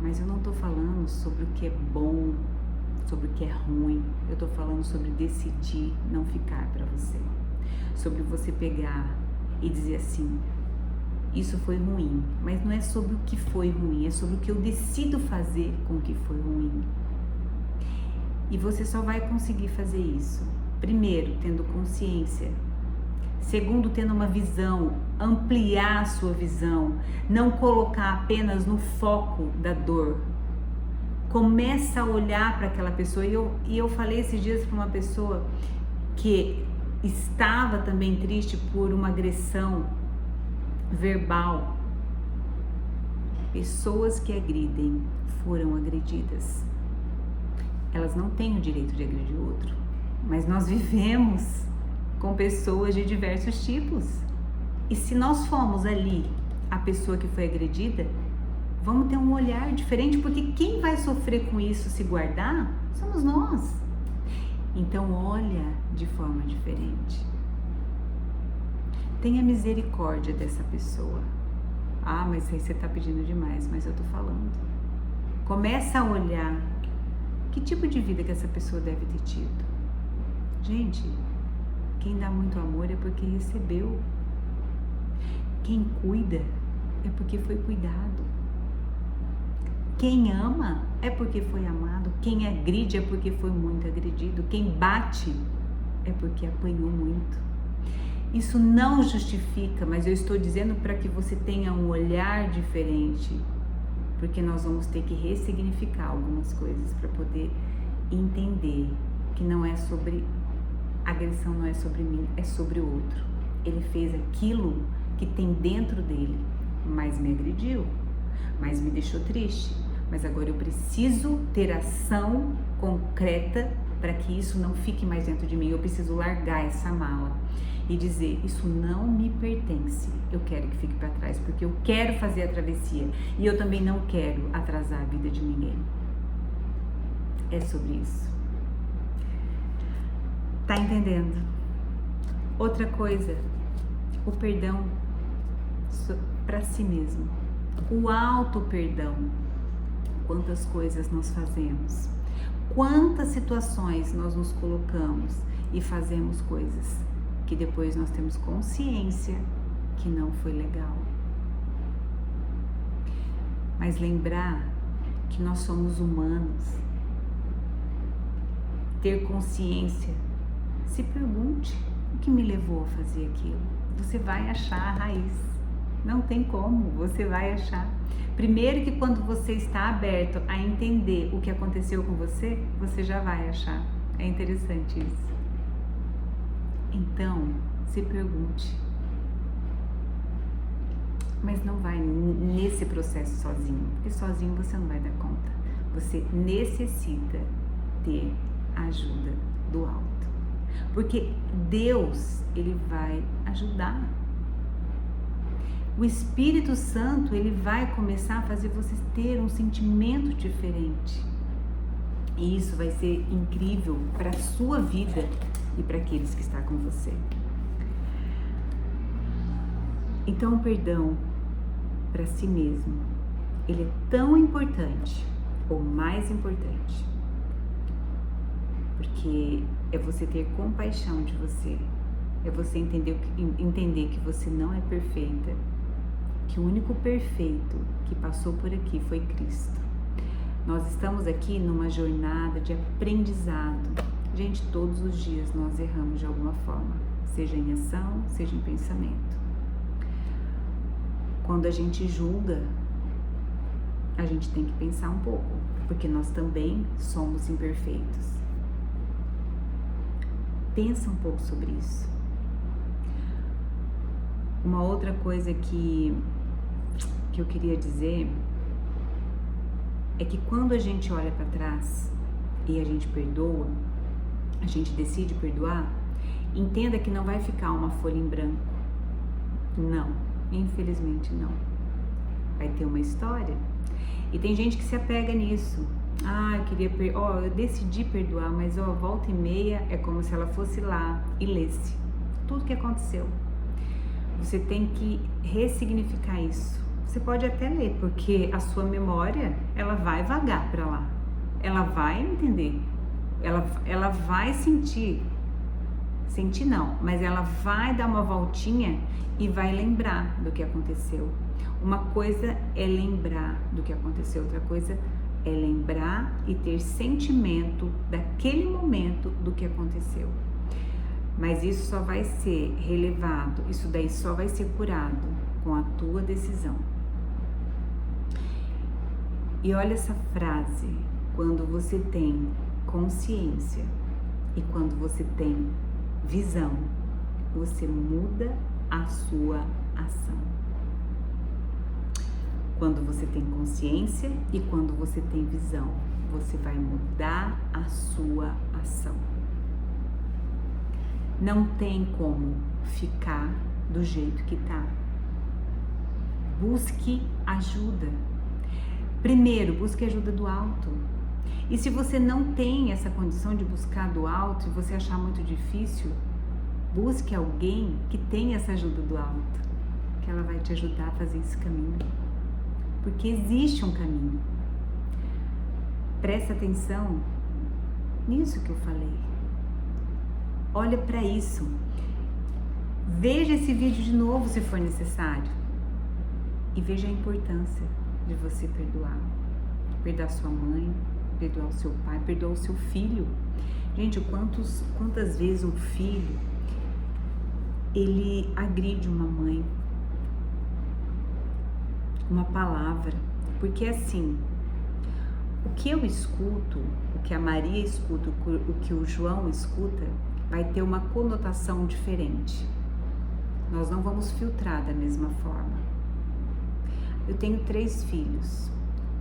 mas eu não tô falando sobre o que é bom, sobre o que é ruim, eu tô falando sobre decidir não ficar para você, sobre você pegar e dizer assim: isso foi ruim, mas não é sobre o que foi ruim, é sobre o que eu decido fazer com o que foi ruim. E você só vai conseguir fazer isso, primeiro, tendo consciência, segundo, tendo uma visão, ampliar a sua visão, não colocar apenas no foco da dor. Começa a olhar para aquela pessoa, e eu falei esses dias para uma pessoa que estava também triste por uma agressão verbal, Pessoas que agridem foram agredidas. Elas não têm o direito de agredir o outro, mas nós vivemos com pessoas de diversos tipos. E se nós fomos ali a pessoa que foi agredida, vamos ter um olhar diferente, porque quem vai sofrer com isso se guardar somos nós. Então olha de forma diferente. Tenha misericórdia dessa pessoa. Ah, mas aí você está pedindo demais, mas eu tô falando. Começa a olhar que tipo de vida que essa pessoa deve ter tido. Gente, quem dá muito amor é porque recebeu. Quem cuida é porque foi cuidado. Quem ama é porque foi amado. Quem agride é porque foi muito agredido. Quem bate é porque apanhou muito. Isso não justifica, mas eu estou dizendo para que você tenha um olhar diferente, porque nós vamos ter que ressignificar algumas coisas para poder entender que não é sobre agressão, não é sobre mim, é sobre o outro. Ele fez aquilo que tem dentro dele, mas me agrediu, mas me deixou triste, mas agora eu preciso ter ação concreta para que isso não fique mais dentro de mim. Eu preciso largar essa mala e dizer, isso não me pertence, eu quero que fique para trás, porque eu quero fazer a travessia e eu também não quero atrasar a vida de ninguém. É sobre isso. Tá entendendo? Outra coisa, o perdão para si mesmo, o auto perdão. Quantas coisas nós fazemos, quantas situações nós nos colocamos e fazemos coisas que depois nós temos consciência que não foi legal. Mas lembrar que nós somos humanos, ter consciência, se pergunte o que me levou a fazer aquilo. Você vai achar a raiz, não tem como, você vai achar. Primeiro que quando você está aberto a entender o que aconteceu com você, você já vai achar. É interessante isso. Então, se pergunte. Mas não vai nesse processo sozinho, porque sozinho você não vai dar conta. Você necessita ter a ajuda do alto. Porque Deus, Ele vai ajudar. O Espírito Santo, ele vai começar a fazer você ter um sentimento diferente. E isso vai ser incrível para a sua vida e para aqueles que estão com você. Então, o perdão para si mesmo, ele é tão importante, ou mais importante, porque é você ter compaixão de você, é você entender que você não é perfeita, que o único perfeito que passou por aqui foi Cristo. Nós estamos aqui numa jornada de aprendizado. Gente, todos os dias nós erramos de alguma forma, seja em ação, seja em pensamento. Quando a gente julga, a gente tem que pensar um pouco, porque nós também somos imperfeitos. Pensa um pouco sobre isso. Uma outra coisa que eu queria dizer é que quando a gente olha para trás e a gente perdoa, a gente decide perdoar, entenda que não vai ficar uma folha em branco. Não, infelizmente não. Vai ter uma história. E tem gente que se apega nisso. Ah, eu decidi perdoar, mas volta e meia é como se ela fosse lá e lesse tudo que aconteceu. Você tem que ressignificar isso. Você pode até ler, porque a sua memória, ela vai vagar para lá. Ela vai entender. Ela vai sentir não, mas ela vai dar uma voltinha e vai lembrar do que aconteceu. Uma coisa é lembrar do que aconteceu, outra coisa é lembrar e ter sentimento daquele momento do que aconteceu. Mas isso só vai ser relevado, isso daí só vai ser curado com a tua decisão. E olha essa frase, quando você tem consciência e quando você tem visão, você muda a sua ação. Quando você tem consciência e quando você tem visão, você vai mudar a sua ação. Não tem como ficar do jeito que tá. Busque ajuda. Primeiro, busque ajuda do alto. E se você não tem essa condição de buscar do alto e você achar muito difícil, busque alguém que tenha essa ajuda do alto, que ela vai te ajudar a fazer esse caminho. Porque existe um caminho. Presta atenção nisso que eu falei. Olha para isso. Veja esse vídeo de novo se for necessário. E veja a importância de você perdoar. Perdoar sua mãe, perdoar o seu pai, perdoar o seu filho. Gente, quantas vezes um filho, ele agride uma mãe, uma palavra, porque assim, o que eu escuto, o que a Maria escuta, o que o João escuta, vai ter uma conotação diferente. Nós não vamos filtrar da mesma forma. Eu tenho 3 filhos.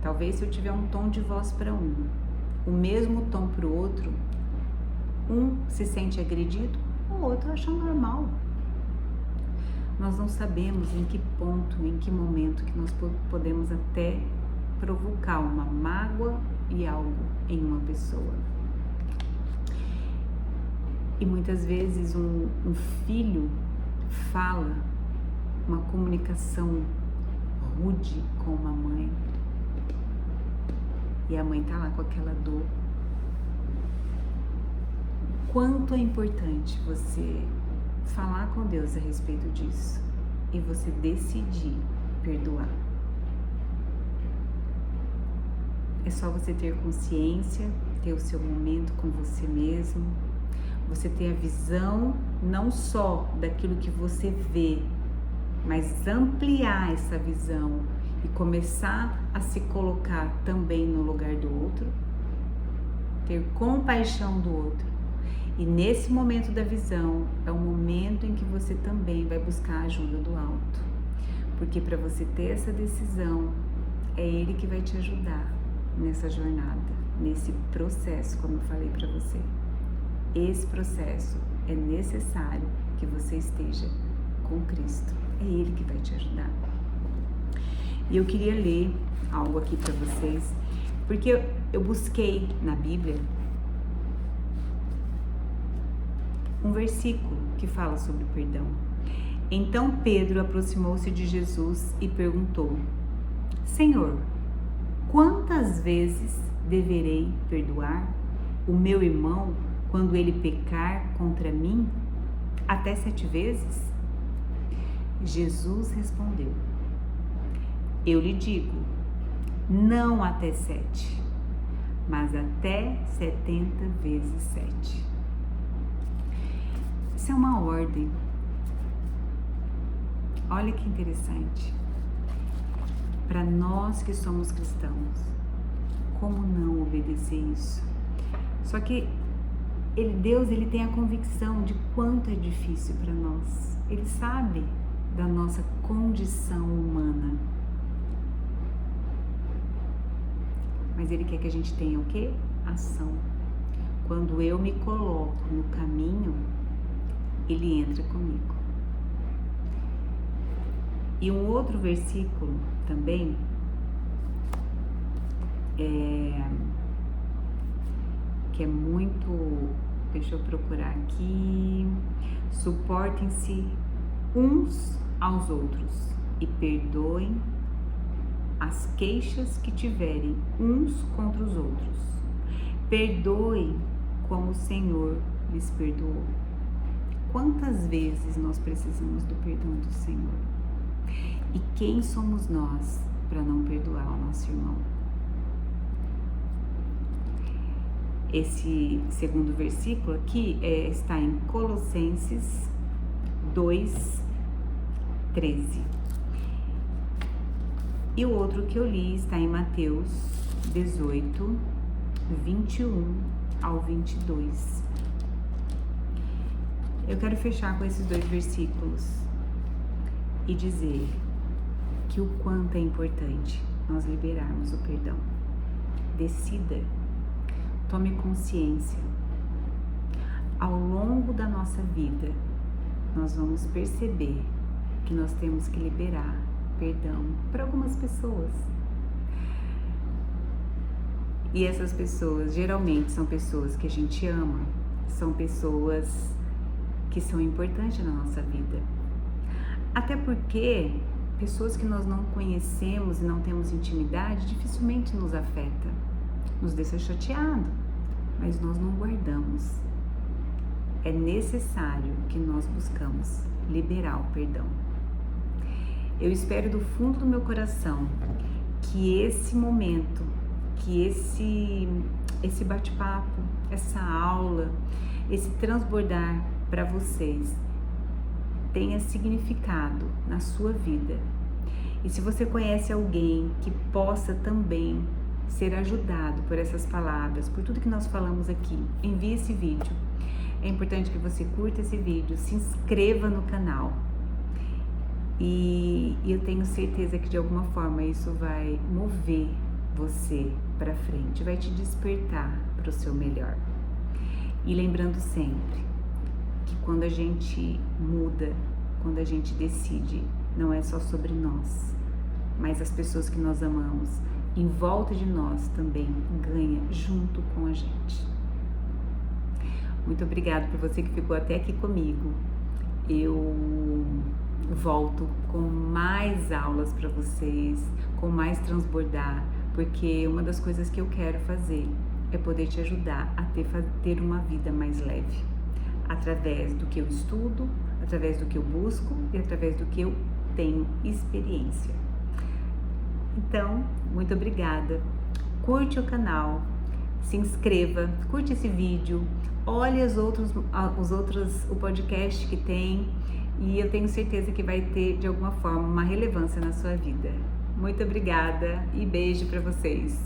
Talvez se eu tiver um tom de voz para um, o mesmo tom para o outro, um se sente agredido, o outro acha normal. Nós não sabemos em que ponto, em que momento que nós podemos até provocar uma mágoa e algo em uma pessoa. E muitas vezes um filho fala uma comunicação rude com uma mãe e a mãe tá lá com aquela dor. Quanto é importante você falar com Deus a respeito disso e você decidir perdoar. É só você ter consciência, ter o seu momento com você mesmo, você ter a visão não só daquilo que você vê, mas ampliar essa visão e começar a se colocar também no lugar do outro, ter compaixão do outro. E nesse momento da visão, é o momento em que você também vai buscar a ajuda do alto. Porque para você ter essa decisão, é Ele que vai te ajudar nessa jornada, nesse processo, como eu falei para você. Esse processo é necessário que você esteja com Cristo. É Ele que vai te ajudar. E eu queria ler algo aqui para vocês, porque eu busquei na Bíblia um versículo que fala sobre o perdão. Então Pedro aproximou-se de Jesus e perguntou: Senhor, quantas vezes deverei perdoar o meu irmão quando ele pecar contra mim? Até 7 vezes? Jesus respondeu: Eu lhe digo, não até 7, mas até 70 vezes 7. Isso é uma ordem. Olha que interessante. Para nós que somos cristãos, como não obedecer isso? Só que Deus tem a convicção de quanto é difícil para nós. Ele sabe da nossa condição humana. Mas Ele quer que a gente tenha o quê? Ação. Quando eu me coloco no caminho, Ele entra comigo. E um outro versículo também que é muito, deixa eu procurar aqui, suportem-se uns aos outros e perdoem as queixas que tiverem uns contra os outros. Perdoem como o Senhor lhes perdoou. Quantas vezes nós precisamos do perdão do Senhor? E quem somos nós para não perdoar o nosso irmão? Esse segundo versículo aqui está em Colossenses 2:13. E o outro que eu li está em Mateus 18:21 ao 22. Eu quero fechar com esses 2 versículos e dizer: que o quanto é importante nós liberarmos o perdão. Decida, tome consciência. Ao longo da nossa vida, nós vamos perceber que nós temos que liberar perdão para algumas pessoas. E essas pessoas geralmente são pessoas que a gente ama, são pessoas que são importantes na nossa vida. Até porque pessoas que nós não conhecemos e não temos intimidade dificilmente nos afeta, nos deixa chateado, mas nós não guardamos. É necessário que nós buscamos liberar o perdão. Eu espero do fundo do meu coração que esse momento, que esse bate-papo, essa aula, esse transbordar para vocês tenha significado na sua vida. E se você conhece alguém que possa também ser ajudado por essas palavras, por tudo que nós falamos aqui, envie esse vídeo. É importante que você curta esse vídeo, se inscreva no canal. E eu tenho certeza que de alguma forma isso vai mover você para frente, vai te despertar para o seu melhor. E lembrando sempre que quando a gente muda, quando a gente decide, não é só sobre nós, mas as pessoas que nós amamos em volta de nós também ganham junto com a gente. Muito obrigada por você que ficou até aqui comigo. Eu volto com mais aulas para vocês, com mais transbordar, porque uma das coisas que eu quero fazer é poder te ajudar a ter uma vida mais leve, através do que eu estudo, através do que eu busco e através do que eu tenho experiência. Então, muito obrigada. Curte o canal, se inscreva, curte esse vídeo, olhe o podcast que tem, e eu tenho certeza que vai ter de alguma forma uma relevância na sua vida. Muito obrigada e beijo para vocês.